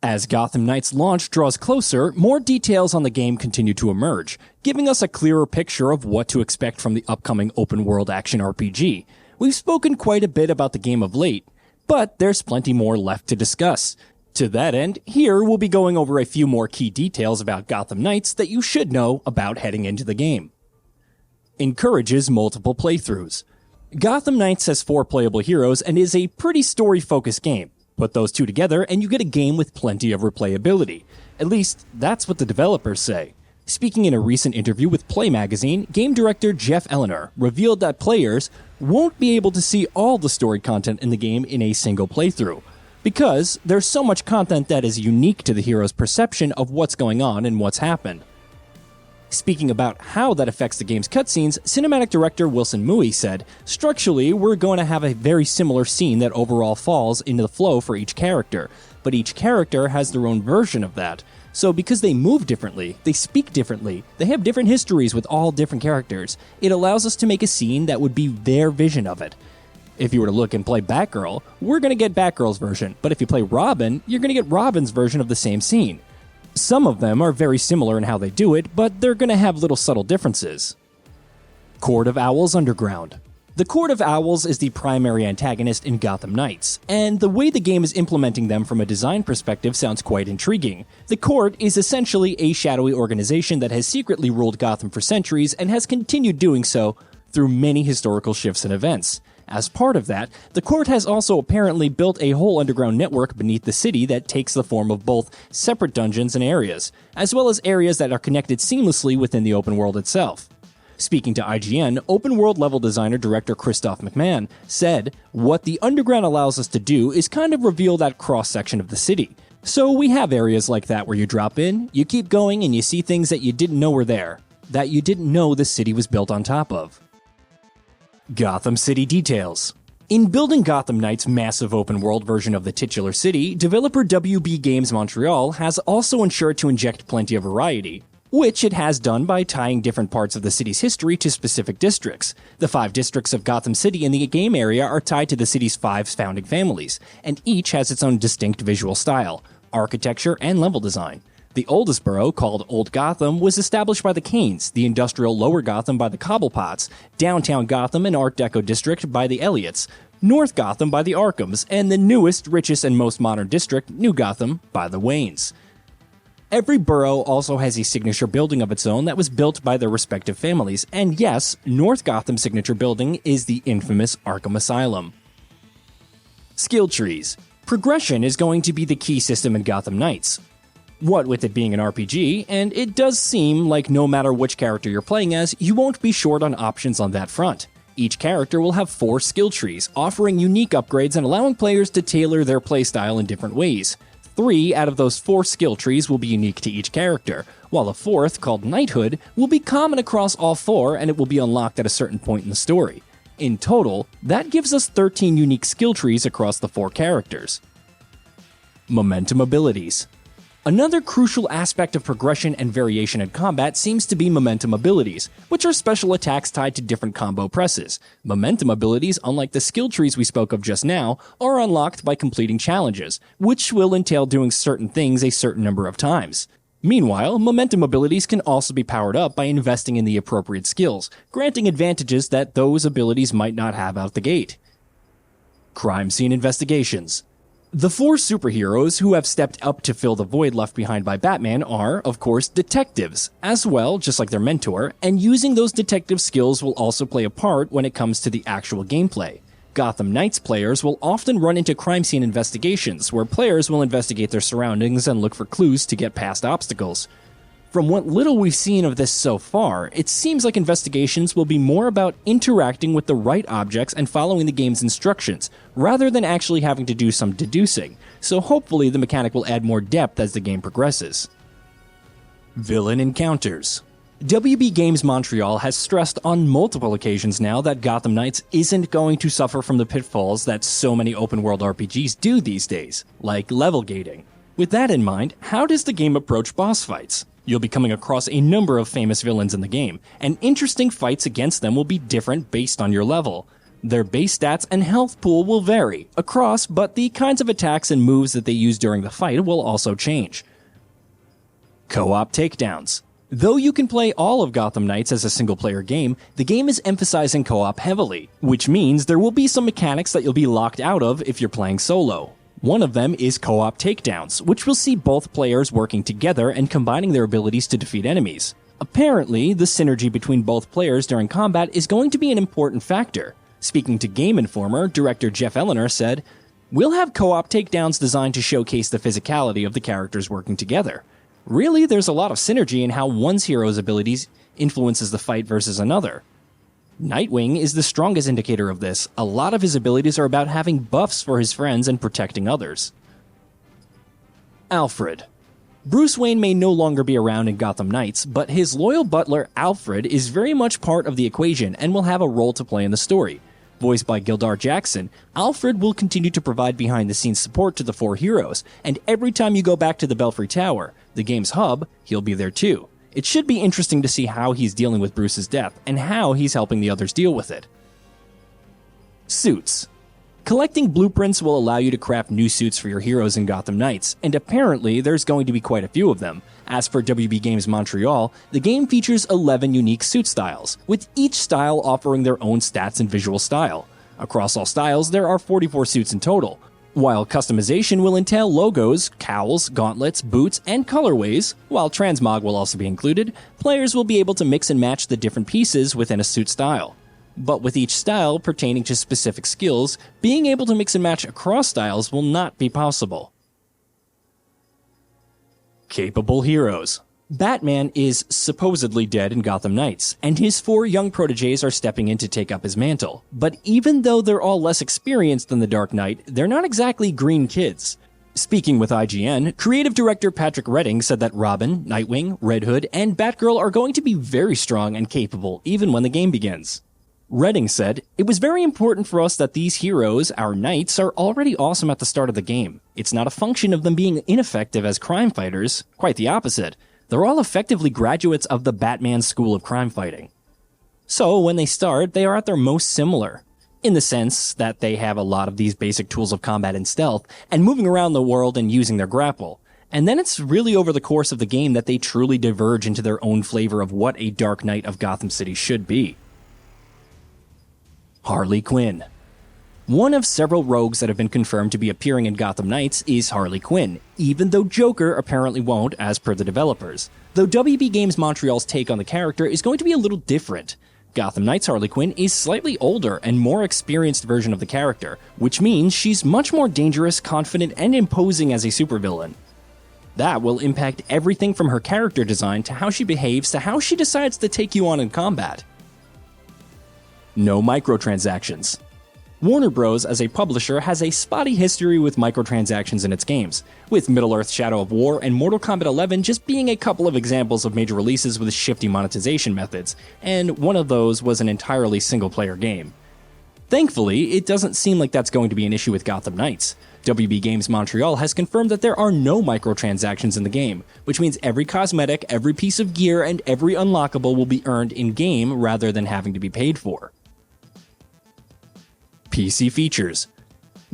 As Gotham Knights launch draws closer, more details on the game continue to emerge, giving us a clearer picture of what to expect from the upcoming open-world action RPG. We've spoken quite a bit about the game of late, but there's plenty more left to discuss. To that end, here we'll be going over a few more key details about Gotham Knights that you should know about heading into the game. Encourages multiple playthroughs. Gotham Knights has 4 playable heroes and is a pretty story-focused game. Put those two together and you get a game with plenty of replayability. At least, that's what the developers say. Speaking in a recent interview with Play Magazine, game director Jeff Eleanor revealed that players won't be able to see all the story content in the game in a single playthrough, because there's so much content that is unique to the hero's perception of what's going on and what's happened. Speaking about how that affects the game's cutscenes, cinematic director Wilson Mui said, "Structurally, we're going to have a very similar scene that overall falls into the flow for each character, but each character has their own version of that. So because they move differently, they speak differently, they have different histories with all different characters, it allows us to make a scene that would be their vision of it. If you were to look and play Batgirl, we're going to get Batgirl's version, but if you play Robin, you're going to get Robin's version of the same scene. Some of them are very similar in how they do it, but they're going to have little subtle differences." Court of Owls Underground. The Court of Owls is the primary antagonist in Gotham Knights, and the way the game is implementing them from a design perspective sounds quite intriguing. The Court is essentially a shadowy organization that has secretly ruled Gotham for centuries and has continued doing so through many historical shifts and events. As part of that, the Court has also apparently built a whole underground network beneath the city that takes the form of both separate dungeons and areas, as well as areas that are connected seamlessly within the open world itself. Speaking to IGN, open world level designer director Christoph McMahon said, "What the underground allows us to do is kind of reveal that cross-section of the city. So we have areas like that where you drop in, you keep going, and you see things that you didn't know were there, that you didn't know the city was built on top of." Gotham City details. In building Gotham Knights' massive open-world version of the titular city, developer WB Games Montreal has also ensured to inject plenty of variety, which it has done by tying different parts of the city's history to specific districts. The 5 districts of Gotham City in the game area are tied to the city's 5 founding families, and each has its own distinct visual style, architecture, and level design. The oldest borough, called Old Gotham, was established by the Canes, the industrial Lower Gotham by the Cobblepots, downtown Gotham and Art Deco district by the Elliots, North Gotham by the Arkhams, and the newest, richest, and most modern district, New Gotham, by the Waynes. Every borough also has a signature building of its own that was built by their respective families, and yes, North Gotham's signature building is the infamous Arkham Asylum. Skill trees. Progression is going to be the key system in Gotham Knights. What with it being an RPG, and it does seem like no matter which character you're playing as, you won't be short on options on that front. Each character will have 4 skill trees, offering unique upgrades and allowing players to tailor their playstyle in different ways. 3 out of those 4 skill trees will be unique to each character, while the 4th, called Knighthood, will be common across all 4 and it will be unlocked at a certain point in the story. In total, that gives us 13 unique skill trees across the 4 characters. Momentum abilities. Another crucial aspect of progression and variation in combat seems to be momentum abilities, which are special attacks tied to different combo presses. Momentum abilities, unlike the skill trees we spoke of just now, are unlocked by completing challenges, which will entail doing certain things a certain number of times. Meanwhile, momentum abilities can also be powered up by investing in the appropriate skills, granting advantages that those abilities might not have out the gate. Crime scene investigations. The 4 superheroes who have stepped up to fill the void left behind by Batman are, of course, detectives, as well, just like their mentor, and using those detective skills will also play a part when it comes to the actual gameplay. Gotham Knights players will often run into crime scene investigations, where players will investigate their surroundings and look for clues to get past obstacles. From what little we've seen of this so far, it seems like investigations will be more about interacting with the right objects and following the game's instructions, rather than actually having to do some deducing, so hopefully the mechanic will add more depth as the game progresses. Villain encounters. WB Games Montreal has stressed on multiple occasions now that Gotham Knights isn't going to suffer from the pitfalls that so many open-world RPGs do these days, like level gating. With that in mind, how does the game approach boss fights? You'll be coming across a number of famous villains in the game, and interesting fights against them will be different based on your level. Their base stats and health pool will vary across, but the kinds of attacks and moves that they use during the fight will also change. Co-op takedowns. Though you can play all of Gotham Knights as a single-player game, the game is emphasizing co-op heavily, which means there will be some mechanics that you'll be locked out of if you're playing solo. One of them is co-op takedowns, which will see both players working together and combining their abilities to defeat enemies. Apparently, the synergy between both players during combat is going to be an important factor. Speaking to Game Informer, director Jeff Eleanor said, "We'll have co-op takedowns designed to showcase the physicality of the characters working together. Really, there's a lot of synergy in how one's hero's abilities influences the fight versus another. Nightwing is the strongest indicator of this. A lot of his abilities are about having buffs for his friends and protecting others." Alfred. Bruce Wayne may no longer be around in Gotham Knights, but his loyal butler Alfred is very much part of the equation and will have a role to play in the story. Voiced by Gildar Jackson, Alfred will continue to provide behind-the-scenes support to the four heroes, and every time you go back to the Belfry Tower, the game's hub, he'll be there too. It should be interesting to see how he's dealing with Bruce's death, and how he's helping the others deal with it. Suits. Collecting blueprints will allow you to craft new suits for your heroes in Gotham Knights, and apparently there's going to be quite a few of them. As for WB Games Montreal, the game features 11 unique suit styles, with each style offering their own stats and visual style. Across all styles, there are 44 suits in total. While customization will entail logos, cowls, gauntlets, boots, and colorways, while transmog will also be included, players will be able to mix and match the different pieces within a suit style. But with each style pertaining to specific skills, being able to mix and match across styles will not be possible. Capable heroes. Batman is supposedly dead in Gotham Knights, and his 4 young protégés are stepping in to take up his mantle. But even though they're all less experienced than the Dark Knight, they're not exactly green kids. Speaking with IGN, creative director Patrick Redding said that Robin, Nightwing, Red Hood, and Batgirl are going to be very strong and capable even when the game begins. Redding said, "It was very important for us that these heroes, our knights, are already awesome at the start of the game. It's not a function of them being ineffective as crime fighters, quite the opposite. They're all effectively graduates of the Batman School of Crime Fighting. So when they start, they are at their most similar, in the sense that they have a lot of these basic tools of combat and stealth, and moving around the world and using their grapple. And then it's really over the course of the game that they truly diverge into their own flavor of what a Dark Knight of Gotham City should be." Harley Quinn. One of several rogues that have been confirmed to be appearing in Gotham Knights is Harley Quinn, even though Joker apparently won't, as per the developers. Though WB Games Montreal's take on the character is going to be a little different. Gotham Knights Harley Quinn is slightly older and more experienced version of the character, which means she's much more dangerous, confident, and imposing as a supervillain. That will impact everything from her character design to how she behaves to how she decides to take you on in combat. No microtransactions. Warner Bros. As a publisher has a spotty history with microtransactions in its games, with Middle-earth Shadow of War and Mortal Kombat 11 just being a couple of examples of major releases with shifty monetization methods, and one of those was an entirely single-player game. Thankfully, it doesn't seem like that's going to be an issue with Gotham Knights. WB Games Montreal has confirmed that there are no microtransactions in the game, which means every cosmetic, every piece of gear, and every unlockable will be earned in-game rather than having to be paid for. PC features.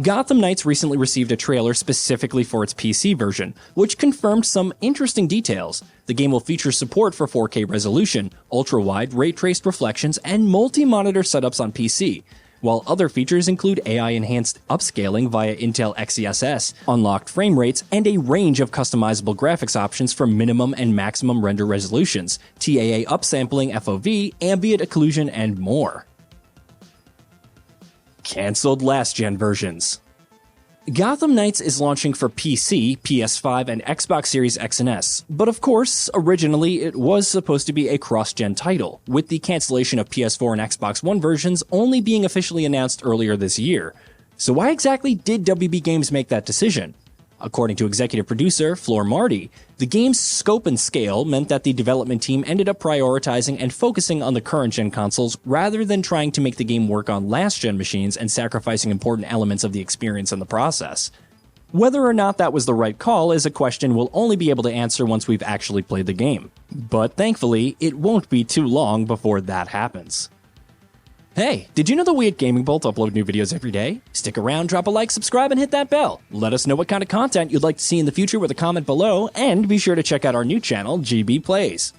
Gotham Knights recently received a trailer specifically for its PC version, which confirmed some interesting details. The game will feature support for 4K resolution, ultra-wide ray-traced reflections, and multi-monitor setups on PC, while other features include AI-enhanced upscaling via Intel XeSS, unlocked frame rates, and a range of customizable graphics options for minimum and maximum render resolutions, TAA upsampling FOV, ambient occlusion, and more. Cancelled last-gen versions. Gotham Knights is launching for PC, PS5, and Xbox Series X and S, but of course, originally it was supposed to be a cross-gen title, with the cancellation of PS4 and Xbox One versions only being officially announced earlier this year. So why exactly did WB Games make that decision? According to executive producer Floor Marty, the game's scope and scale meant that the development team ended up prioritizing and focusing on the current-gen consoles rather than trying to make the game work on last-gen machines and sacrificing important elements of the experience in the process. Whether or not that was the right call is a question we'll only be able to answer once we've actually played the game. But thankfully, it won't be too long before that happens. Hey, did you know that we at GamingBolt upload new videos every day? Stick around, drop a like, subscribe, and hit that bell. Let us know what kind of content you'd like to see in the future with a comment below, and be sure to check out our new channel, GB Plays.